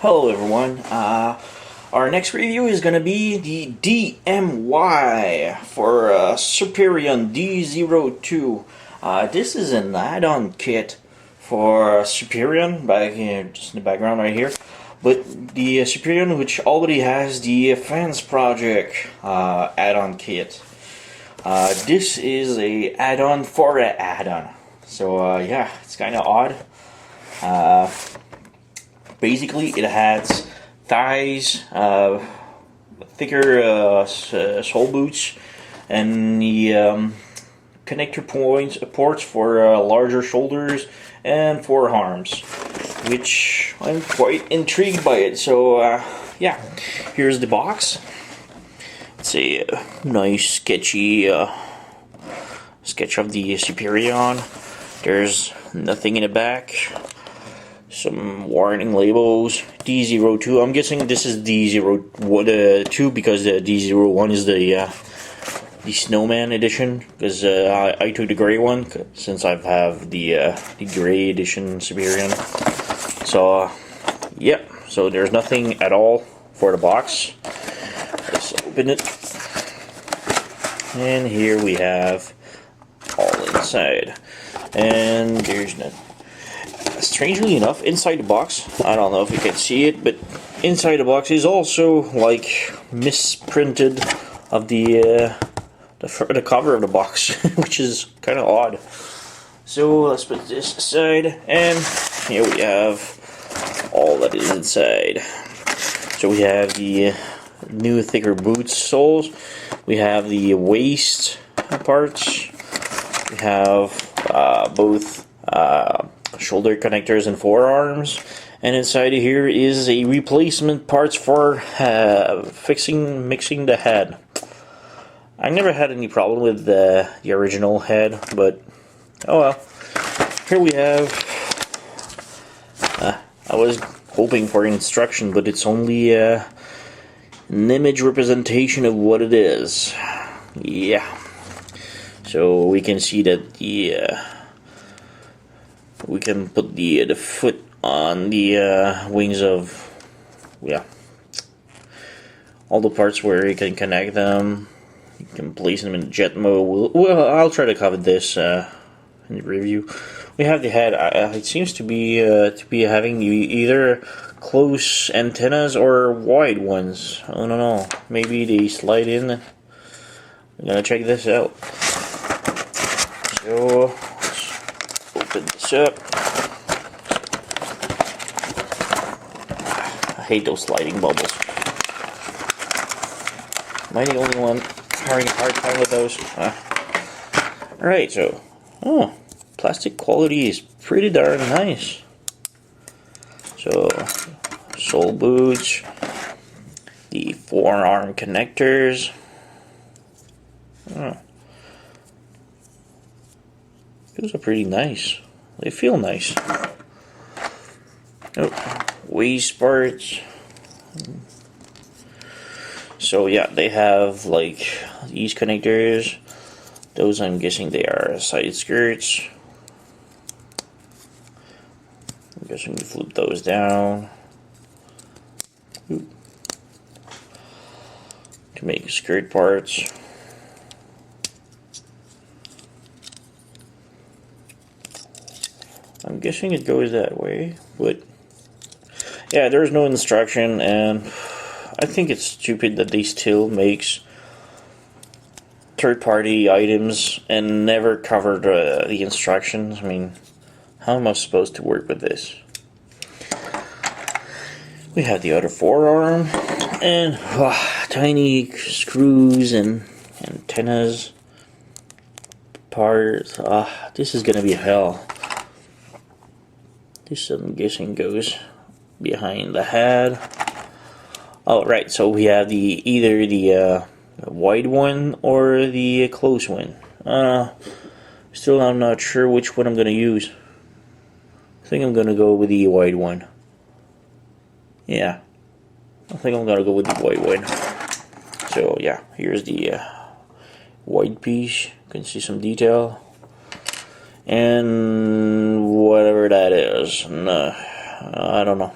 Hello everyone, our next review is going to be the DMY for Superion D02. This is an add-on kit for Superion, back here, just in the background right here. But the Superion, which already has the Fans Project add-on kit. This is a add-on for an add-on. So yeah, it's kind of odd. Basically, it has thighs, thicker sole boots, and the connector ports for larger shoulders and forearms, which I'm quite intrigued by it. So yeah, here's the box. It's a nice sketchy sketch of the Superion. There's nothing in the back. Some warning labels. D02. I'm guessing this is D02 because the D01 is the Snowman edition. Because I took the gray one since I have the gray edition Superion. So yeah. So there's nothing at all for the box. Let's open it. And here we have all inside. And there's nothing. Strangely enough, inside the box, I don't know if you can see it, but inside the box is also like misprinted of the cover of the box, which is kind of odd. So let's put this aside, and here we have all that is inside. So we have the new thicker boot soles, we have the waist parts, we have both shoulder connectors and forearms, and inside of here is a replacement parts for mixing the head. I never had any problem with the original head, but oh well. Here we have I was hoping for instruction, but it's only an image representation of what it is. Yeah, so we can see that we can put the foot on the wings of, yeah, all the parts where you can connect them. You can place them in jet mode. Well, I'll try to cover this in the review. We have the head. It seems to be having either close antennas or wide ones. I don't know. Maybe they slide in. I'm gonna check this out. So open this up. I hate those sliding bubbles. Am I the only one having a hard time with those? Alright, so plastic quality is pretty darn nice. So sole boots, the forearm connectors. Those are pretty nice. They feel nice. Waist parts. So yeah, they have like these connectors. Those, I'm guessing they are side skirts. I'm guessing you flip those down to make skirt parts. I'm guessing it goes that way, but yeah, there's no instruction, and I think it's stupid that they still makes third-party items and never cover the instructions. I mean, how am I supposed to work with this? We have the other forearm, and tiny screws and antennas parts. This is gonna be hell. This, I'm guessing, goes behind the head. Oh, right, so we have either the wide one or the close one. Still, I'm not sure which one I'm going to use. I think I'm going to go with the wide one. Yeah, I think I'm going to go with the wide one. So, yeah, here's the wide piece. You can see some detail. And whatever that is. No, I don't know.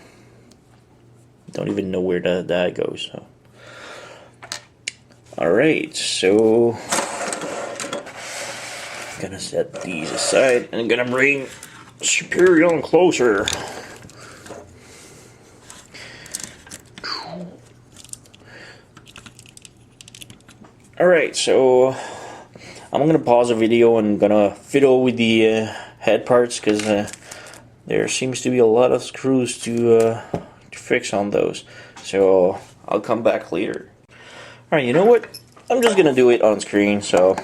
don't even know where that goes. So. Alright, so I'm gonna set these aside and I'm gonna bring Superion closer. Alright, so I'm gonna pause the video and gonna fiddle with the head parts because there seems to be a lot of screws to fix on those. So I'll come back later. Alright, you know what? I'm just gonna do it on screen, so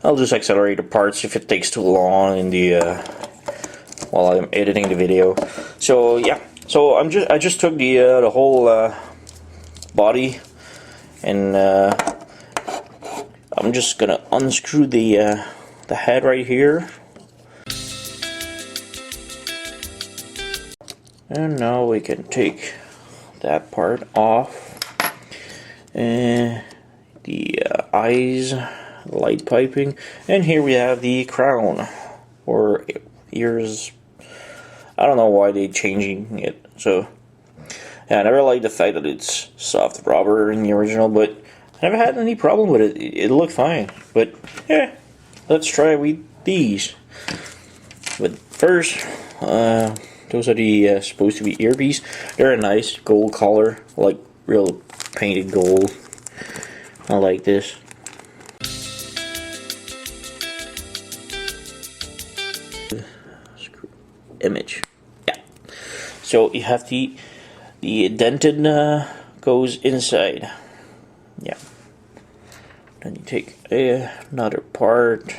I'll just accelerate the parts if it takes too long in the while I'm editing the video. So yeah, so I just took the whole body and I'm just gonna unscrew the head right here. And now we can take that part off. And the eyes, light piping, and here we have the crown, or ears. I don't know why they're changing it. So, yeah, I never liked the fact that it's soft rubber in the original, but I never had any problem with it. It looked fine. But, yeah, let's try with these. But first, those are the supposed to be earpiece. They're a nice gold color, like real painted gold. I like this. Image. Yeah. So you have the dented goes inside. Yeah. Then you take another part.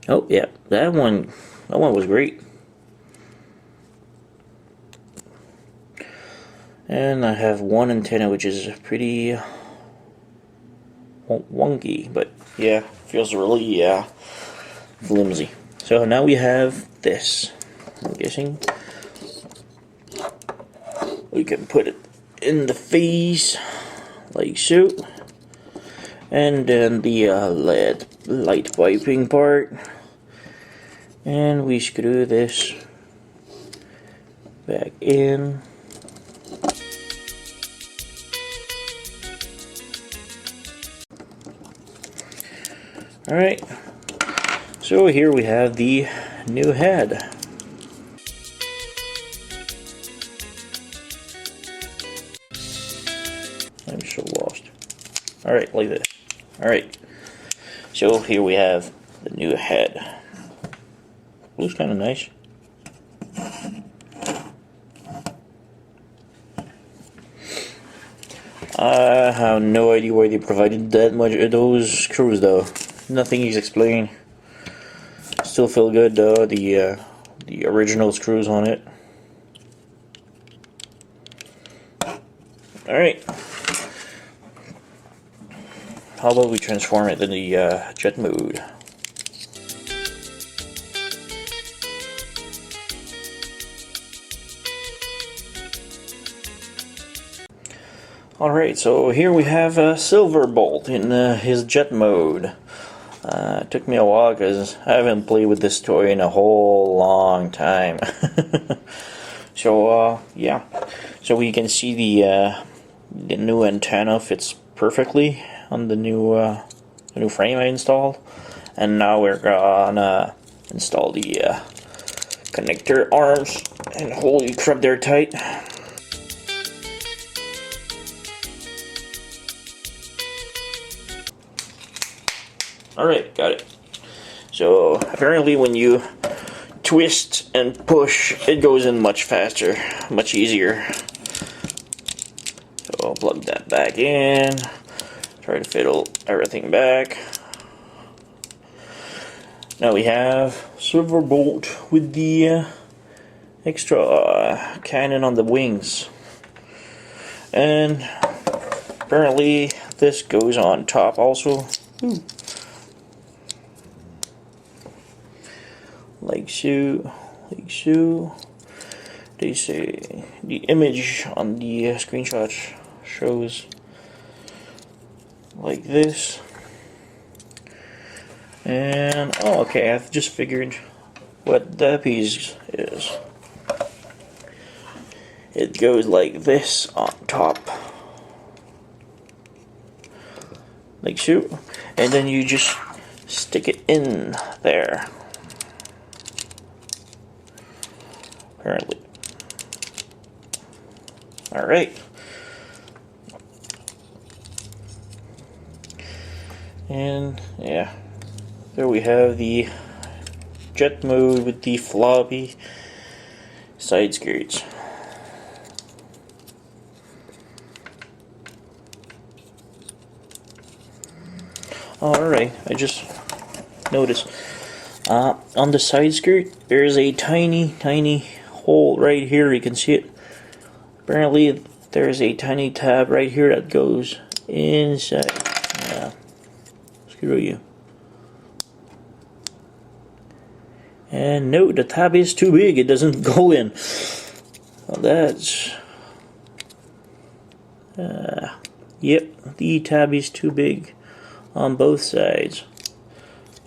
Oh yeah, that one was great. And I have one antenna which is pretty wonky, but yeah, feels really flimsy. So now we have this. I'm guessing we can put it in the face like so, and then the LED light piping part, and we screw this back in. Alright, so here we have the new head. I'm so lost. Alright, like this. Alright, so here we have the new head. Looks kind of nice. I have no idea why they provided that much of those screws though. Nothing is explained. Still feel good though, the original screws on it. Alright. How about we transform it in the jet mode? Alright, so here we have Silverbolt in his jet mode. It took me a while because I haven't played with this toy in a whole long time. So yeah, so we can see the new antenna fits perfectly on the new frame I installed, and now we're gonna install the connector arms, and holy crap, they're tight. Alright, got it. So apparently when you twist and push, it goes in much faster, much easier. So I'll plug that back in, try to fiddle everything back. Now we have Silverbolt with the extra cannon on the wings. And apparently this goes on top also. Ooh. Like so, like so. They say the image on the screenshot shows like this, And oh, okay, I've just figured what the piece is. It goes like this on top, like so, and then you just stick it in there. Apparently. All right. And yeah, there we have the jet mode with the floppy side skirts. Alright, I just noticed on the side skirt there's a tiny hole right here. You can see it. Apparently there's a tiny tab right here that goes inside. Screw you. And no, the tab is too big. It doesn't go in. Well, that's yep, the tab is too big on both sides.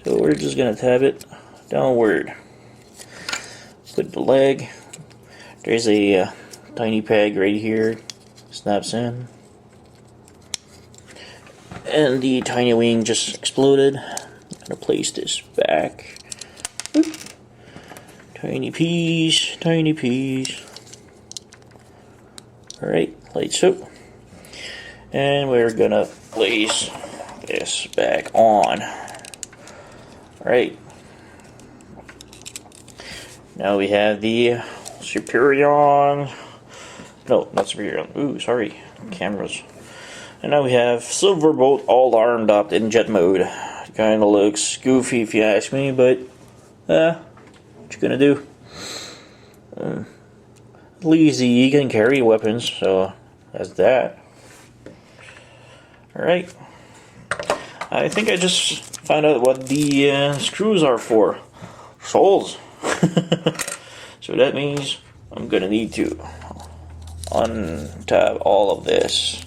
So we're just gonna tab it downward. Put the leg. There's a tiny peg right here. Snaps in. And the tiny wing just exploded. I'm gonna place this back. Oop. Tiny piece, tiny piece. Alright, like so. And we're gonna place this back on. Alright. Now we have the Superion. No, not Superion. Ooh, sorry. Cameras. And now we have Silverbolt all armed up in jet mode. Kinda looks goofy if you ask me, but what you gonna do? At least he can carry weapons, so that's that. Alright. I think I just found out what the screws are for. Soles. So that means I'm gonna need to untab all of this.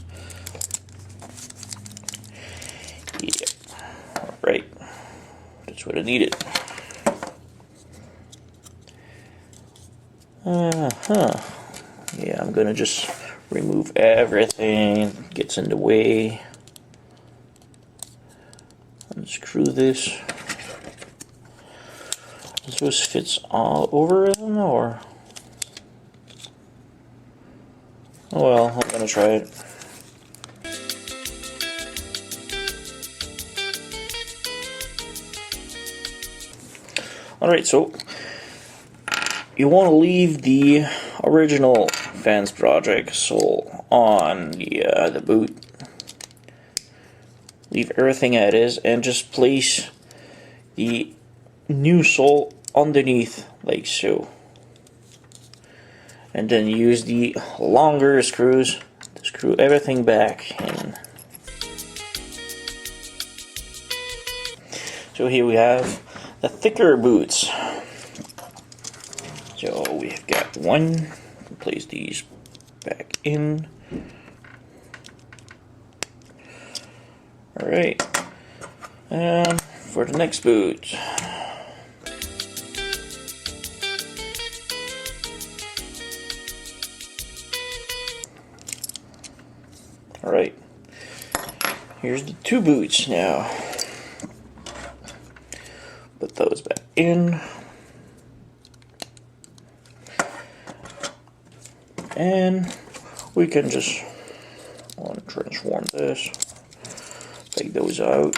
Yeah. Alright. That's what I needed. Yeah, I'm gonna just remove everything that gets in the way. Unscrew this. This fits all over it, or? Oh well, I'm gonna try it. Alright, so you want to leave the original fans project sole on the boot. Leave everything as is and just place the new sole underneath like so. And then use the longer screws to screw everything back in. So here we have the thicker boots. So we've got one. Place these back in. Alright. And for the next boot. Alright. Here's the two boots now. Put those back in. And we can just transform this. Take those out.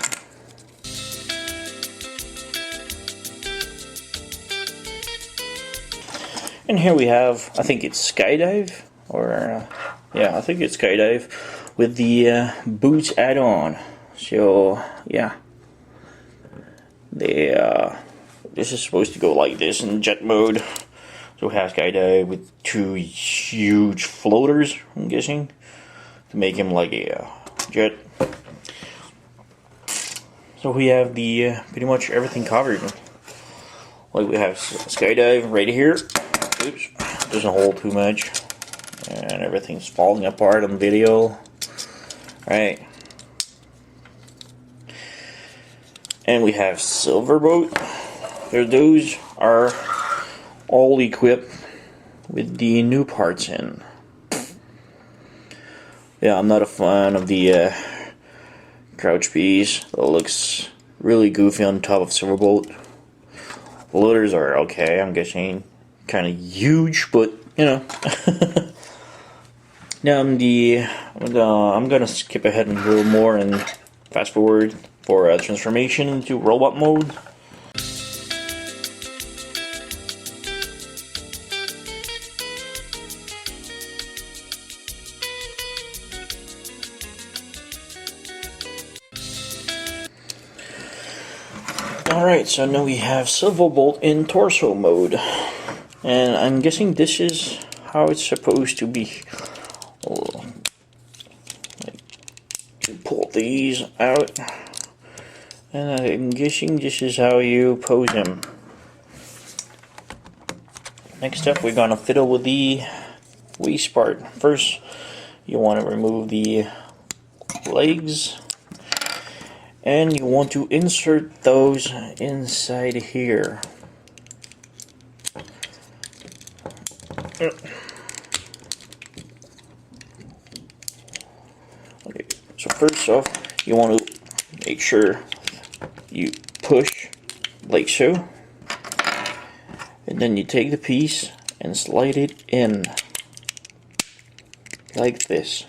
And here we have, I think it's Skydive, or yeah, I think it's Skydive with the boots add-on. So yeah, this is supposed to go like this in jet mode. So we have Skydive with two huge floaters, I'm guessing, to make him like a jet. So we have the pretty much everything covered. Like we have Skydive right here. Oops, doesn't hold too much, and everything's falling apart on video. Right. And we have Silverboat. Those are all equipped with the new parts in. Yeah, I'm not a fan of the crouch piece. It looks really goofy on top of Silverboat. The loaders are okay, I'm guessing kind of huge, but you know. Now I'm gonna skip ahead and go more and fast forward for transformation into robot mode. Alright, so now we have Silverbolt in torso mode. And I'm guessing this is how it's supposed to be. You pull these out. And I'm guessing this is how you pose him. Next up, we're gonna fiddle with the waist part. First, you want to remove the legs. And you want to insert those inside here. Okay, so first off, you want to make sure you push like so. And then you take the piece and slide it in. Like this.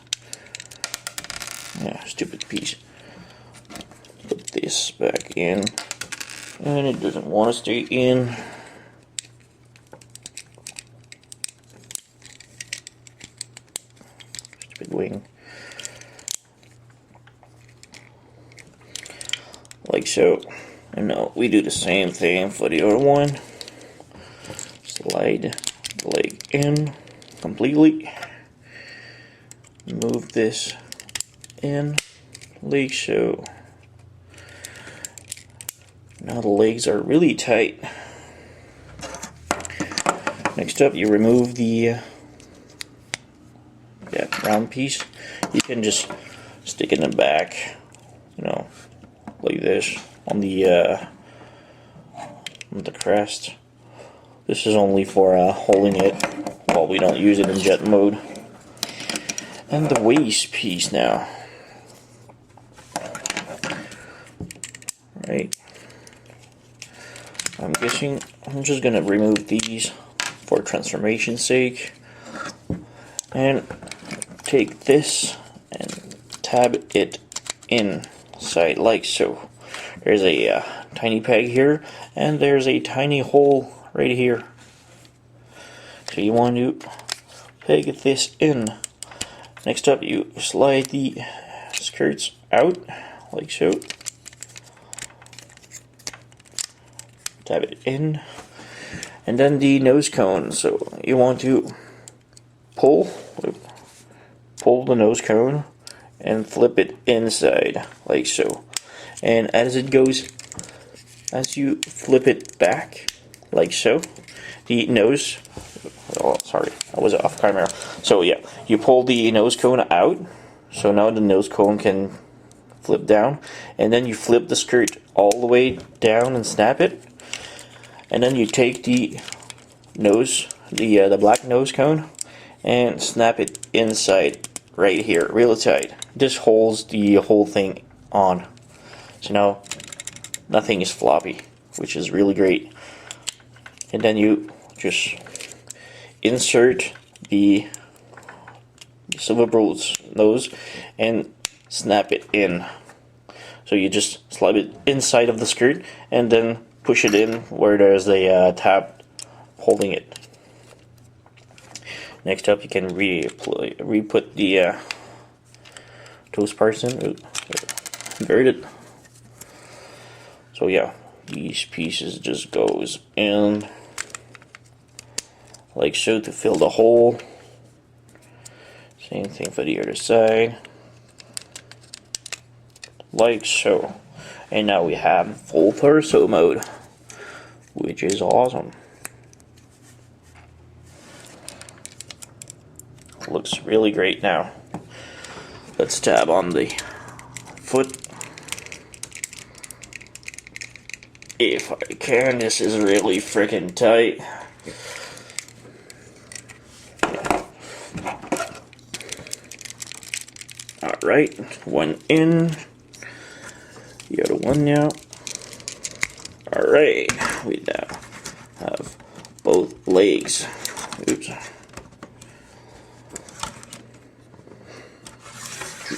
Yeah, stupid piece. Put this back in, and it doesn't want to stay in. Stupid wing. Like so. And now we do the same thing for the other one. Slide the leg in completely. Move this in like so. Now the legs are really tight. Next up, you remove the round piece. You can just stick it in the back, you know, like this on the crest. This is only for holding it while we don't use it in jet mode. And the waist piece now. Right. I'm guessing I'm just gonna remove these for transformation's sake, and take this and tab it inside like so. There's a tiny peg here, and there's a tiny hole right here. So you want to peg this in. Next up, you slide the skirts out like so. Tab it in, and then the nose cone. So you want to pull the nose cone and flip it inside like so. And as you flip it back like so, the nose. Oh, sorry, I was off camera. So yeah, you pull the nose cone out. So now the nose cone can flip down, and then you flip the skirt all the way down and snap it. And then you take the nose, the black nose cone, and snap it inside right here, really tight. This holds the whole thing on. So now nothing is floppy, which is really great. And then you just insert the Silverbolt's nose and snap it in. So you just slide it inside of the skirt and then push it in where there's a tab holding it. Next up, you can re-put the those parts in. Invert it. So yeah, these pieces just goes in like so to fill the hole. Same thing for the other side, like so. And now we have full torso mode, which is awesome. Looks really great now. Let's tab on the foot. if I can. This is really freaking tight. Alright, one in. The other one now. Alright, we now have both legs. Oops.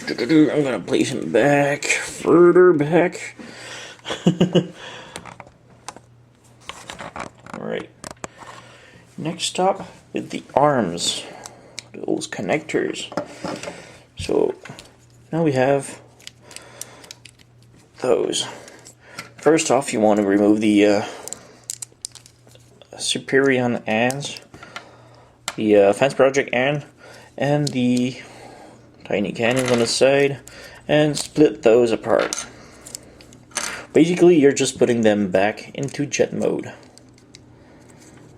I'm gonna place him back, further back. Alright. Next up with the arms, those connectors. So now we have those. First off, you want to remove the Superion ends, the fence project end, and the tiny cannons on the side, and split those apart. Basically, you're just putting them back into jet mode.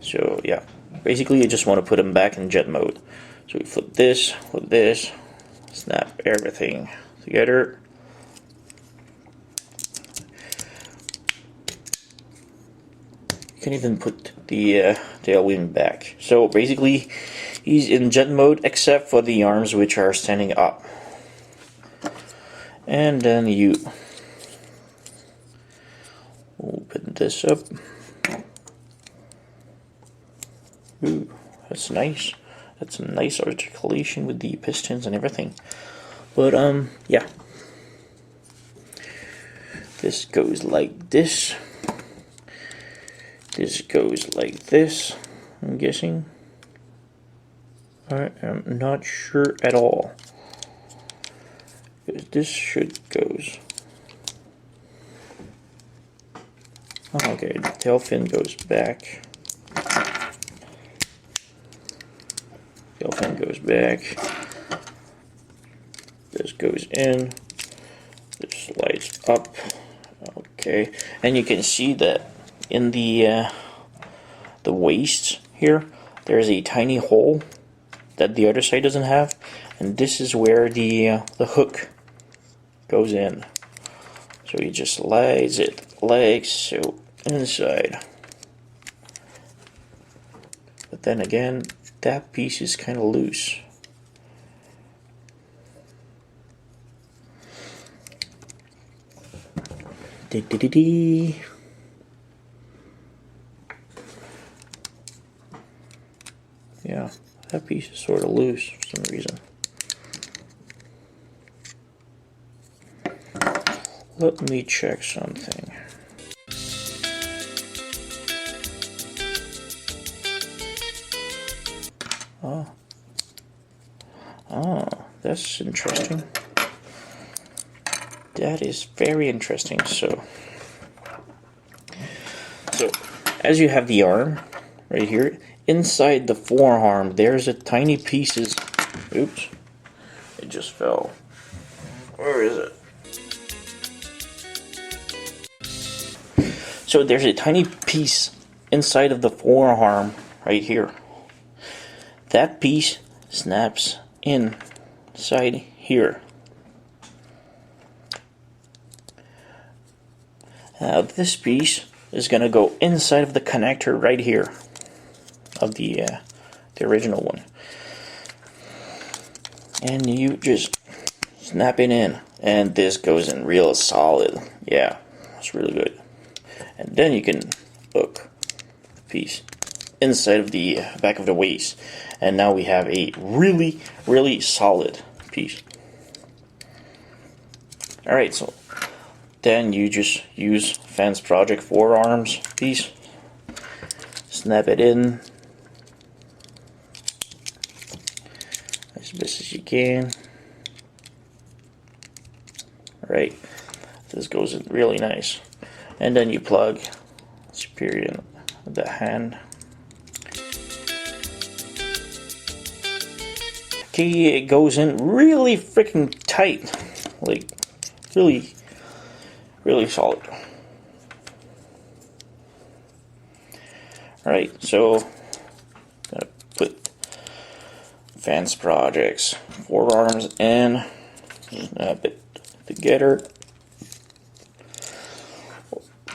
So yeah, basically you just want to put them back in jet mode. So we flip this, snap everything together. You can even put the tailwind back. So basically, he's in jet mode except for the arms which are standing up. And then you open this up. Ooh, that's nice. That's a nice articulation with the pistons and everything. But yeah. This goes like this. This goes like this, I'm guessing. I am not sure at all. This should goes. Oh, okay, the tail fin goes back. Tail fin goes back. This goes in. This slides up. Okay, and you can see that in the waist here, there's a tiny hole that the other side doesn't have, and this is where the hook goes in. So he just slides it like so inside. But then again, that piece is kind of loose. Dee-dee-dee-dee. Yeah, that piece is sort of loose for some reason. Let me check something. Oh, that's interesting. That is very interesting. So as you have the arm right here, inside the forearm, there's a tiny pieces. Oops, it just fell. Where is it? So there's a tiny piece inside of the forearm right here. That piece snaps inside here. Now this piece is going to go inside of the connector right here of the original one, and you just snap it in, and this goes in real solid. Yeah, it's really good. And then you can hook the piece inside of the back of the waist, and now we have a really, really solid piece. Alright, so then you just use Fence Project forearms piece, snap it in as best as you can. Alright, this goes in really nice. And then you plug Superion with the hand. Okay, it goes in really freaking tight, like really, really solid. Alright, so gonna put Fence Projects forearms in, snap it together.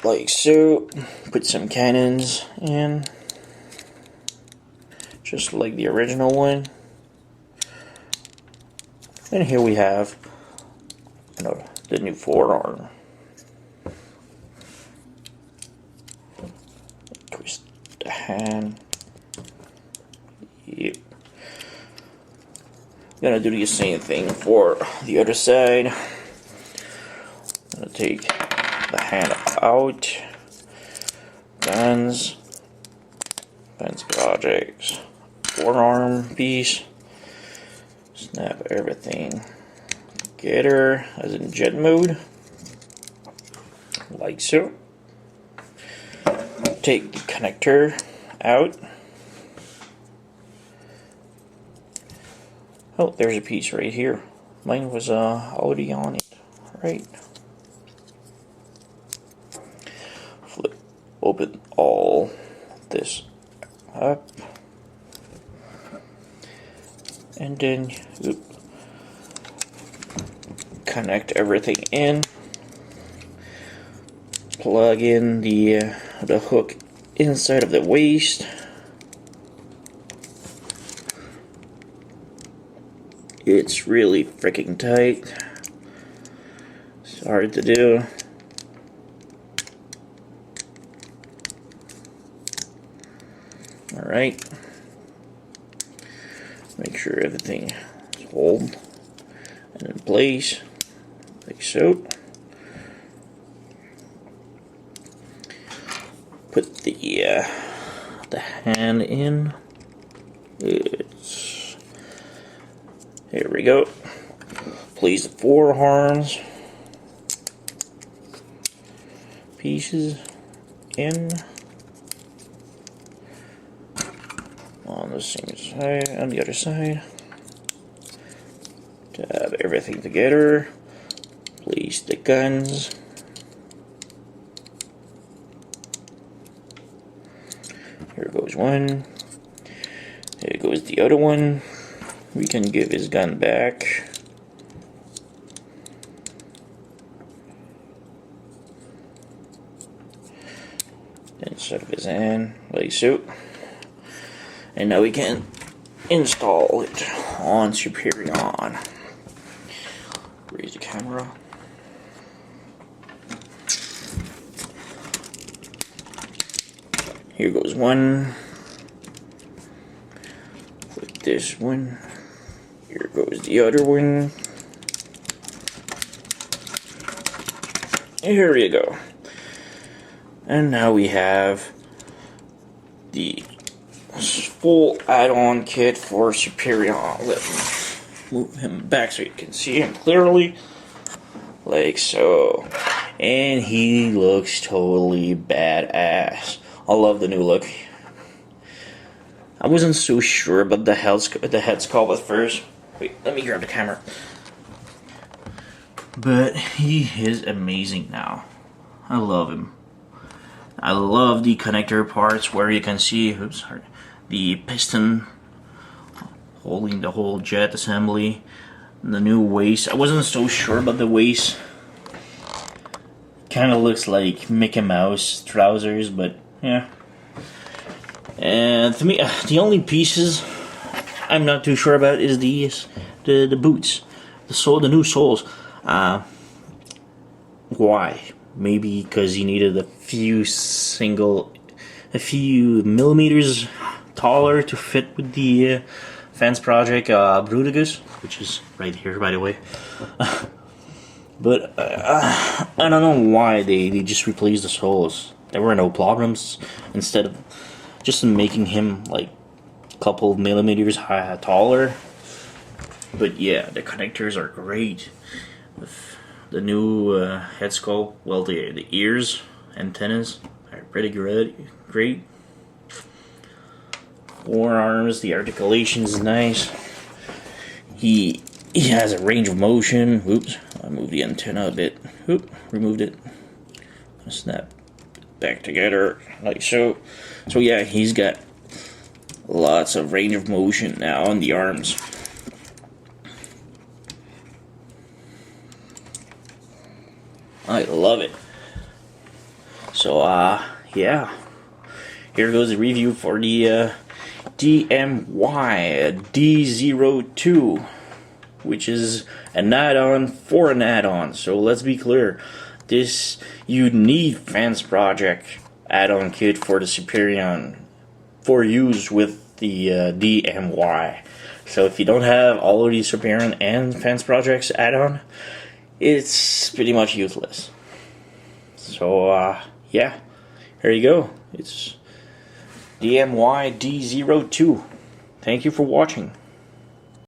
like so. Put some cannons in, just like the original one. And here we have, you know, the new forearm. Twist the hand. Yep. Gonna do the same thing for the other side. Gonna take the hand out. Guns. Fence projects. Forearm piece. Snap everything together as in jet mode. Like so. Take the connector out. Oh, there's a piece right here. Mine was already on it. Right. Flip open all this up. And then connect everything in. Plug in the hook inside of the waist. It's really freaking tight. It's hard to do. Alright. Make sure everything is hold and in place, like so. Put the hand in. Here we go. Place the forearms pieces in on the same side, on the other side. Tab everything together. Place the guns. Here goes one. Here goes the other one. We can give his gun back. Inside of his hand, like so. And now we can install it on Superion. Raise the camera. Here goes one. Put this one. Here goes the other one. Here we go. And now we have the full add-on kit for Superion. Let me move him back so you can see him clearly. Like so. And he looks totally badass. I love the new look. I wasn't so sure about the head sculpt at first. Wait, let me grab the camera. But he is amazing now. I love him. I love the connector parts where you can see the piston holding the whole jet assembly. The new waist. I wasn't so sure about the waist. Kind of looks like Mickey Mouse trousers, but yeah. And to me, the only pieces I'm not too sure about is the boots, the new soles. Why? Maybe because he needed a few millimeters taller to fit with the Fence Project Bruticus, which is right here, by the way. But I don't know why they just replaced the soles. There were no problems. Instead of just making him like a couple of millimeters taller. But yeah, the connectors are great. With the new head sculpt, well, the ears, antennas are pretty great. Forearms, the articulation is nice. He has a range of motion. Oops, I moved the antenna a bit. Oop, removed it. Snap it back together like so. So yeah, he's got lots of range of motion now on the arms. I love it. So yeah, here goes the review for the DMY D02, which is an add-on for an add-on. So let's be clear, this you need Fans Project add-on kit for the Superion for use with the DMY. So if you don't have all of these Superion and Fans Projects add-on, it's pretty much useless. So yeah, here you go. It's DMY D02. Thank you for watching.